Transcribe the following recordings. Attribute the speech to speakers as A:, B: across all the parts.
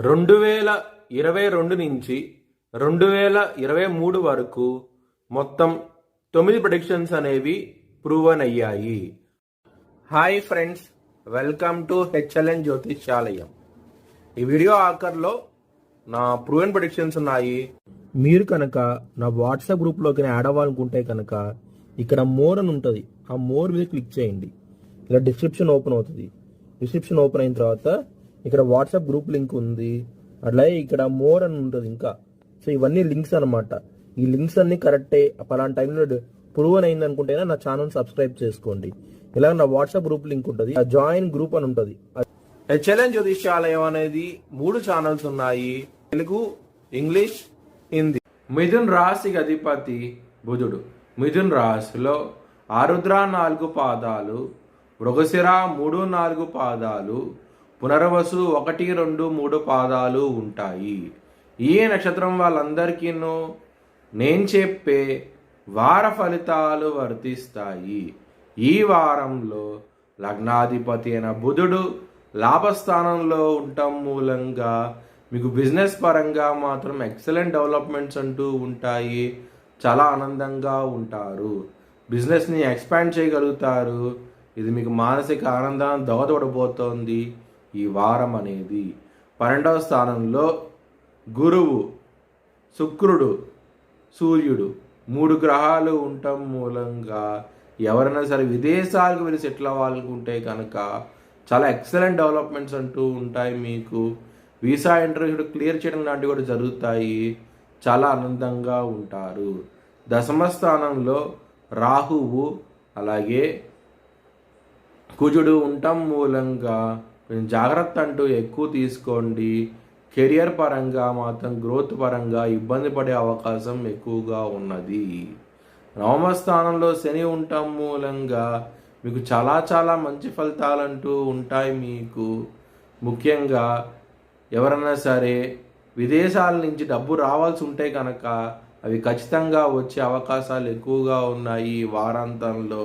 A: 2022 నుంచి 2023 వరకు మొత్తం 9 ప్రెడిక్షన్స్ అనేవి ప్రూవన్ అయ్యాయి. Hi friends, welcome to HLN జ్యోతిష్యాలయం. ఈ వీడియో ఆఖర్లో నా ప్రూవన్ ప్రెడిక్షన్స్ ఉన్నాయి. మీరు కనుక నా వాట్సాప్ గ్రూప్లోకి యాడ్ అవ్వాలనుకుంటే కనుక ఇక్కడ మోర్ అని ఉంటుంది, ఆ మోర్ మీద క్లిక్ చేయండి. ఇలా డిస్క్రిప్షన్ ఓపెన్ అవుతుంది. డిస్క్రిప్షన్ ఓపెన్ అయిన తర్వాత ఇక్కడ వాట్సాప్ గ్రూప్ లింక్ ఉంది, అట్లాగే ఇక్కడ మోర్ అని ఉంటుంది ఇంకా. సో ఇవన్నీ లింక్స్ అనమాట. ఈ లింక్స్ అన్ని కరెక్టే, పలానా టైంలో ప్రూవన్ అయింది అనుకుంటేనే నా ఛానల్ సబ్స్క్రైబ్ చేసుకోండి. ఇలా నా వాట్సాప్ గ్రూప్ లింక్ ఉంటుంది, జాయిన్ గ్రూప్ అని ఉంటుంది. హెచ్ఎల్ఎన్ జ్యోతిష్యాలయం అనేది 3 ఛానల్స్ ఉన్నాయి, తెలుగు, ఇంగ్లీష్, హిందీ. మిథున్ రాశికి అధిపతి బుధుడు. మిథున్ రాశిలో ఆరుద్ర 4 పాదాలు, మృగశిర 3, 4 పాదాలు, పునర్వసు 1, 2, 3 పాదాలు ఉంటాయి. ఈ నక్షత్రం వాళ్ళందరికీ నేను చెప్పే వార ఫలితాలు వర్తిస్తాయి. ఈ వారంలో లగ్నాధిపతి అయిన బుధుడు లాభస్థానంలో ఉండటం మూలంగా మీకు బిజినెస్ పరంగా మాత్రం ఎక్సలెంట్ డెవలప్మెంట్స్ అంటూ ఉంటాయి. చాలా ఆనందంగా ఉంటారు, బిజినెస్ని ఎక్స్పాండ్ చేయగలుగుతారు. ఇది మీకు మానసిక ఆనందాన్ని దోహదపడబోతోంది. ఈ వారం అనేది 12వ స్థానంలో గురువు, శుక్రుడు, సూర్యుడు 3 గ్రహాలు ఉండటం మూలంగా ఎవరైనా సరే విదేశాలకు వెళ్ళి సెటిల్ అవ్వాలనుకుంటే కనుక చాలా ఎక్సలెంట్ డెవలప్మెంట్స్ అంటూ ఉంటాయి. మీకు వీసా ఇంటర్వ్యూ క్లియర్ చేయడం లాంటివి కూడా జరుగుతాయి. చాలా ఆనందంగా ఉంటారు. 10వ స్థానంలో రాహువు అలాగే కుజుడు ఉండటం మూలంగా కొంచెం జాగ్రత్త అంటూ ఎక్కువ తీసుకోండి. కెరియర్ పరంగా మాత్రం గ్రోత్ పరంగా ఇబ్బంది పడే అవకాశం ఎక్కువగా ఉన్నది. 9వ స్థానంలో శని ఉండటం మూలంగా మీకు చాలా చాలా మంచి ఫలితాలు అంటూ ఉంటాయి. మీకు ముఖ్యంగా ఎవరైనా సరే విదేశాల నుంచి డబ్బు రావాల్సి ఉంటే కనుక అవి ఖచ్చితంగా వచ్చే అవకాశాలు ఎక్కువగా ఉన్నాయి. ఈ వారాంతంలో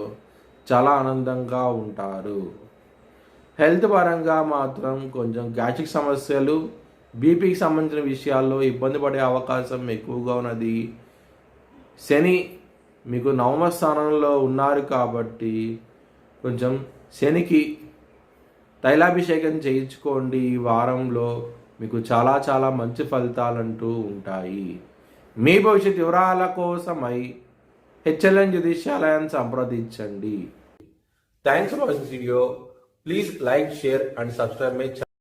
A: చాలా ఆనందంగా ఉంటారు. హెల్త్ పరంగా మాత్రం కొంచెం గ్యాస్ట్రిక్ సమస్యలు, బీపీకి సంబంధించిన విషయాల్లో ఇబ్బంది పడే అవకాశం ఎక్కువగా ఉన్నది. శని మీకు 9వ స్థానంలో ఉన్నారు కాబట్టి కొంచెం శనికి తైలాభిషేకం చేయించుకోండి. ఈ వారంలో మీకు చాలా చాలా మంచి ఫలితాలంటూ ఉంటాయి. మీ భవిష్యత్ వివరాల కోసమై హెచ్ఎల్ఎన్ జ్యోతిష్యాలయాన్ని సంప్రదించండి. Thanks for watching video. Please like, share and subscribe my channel.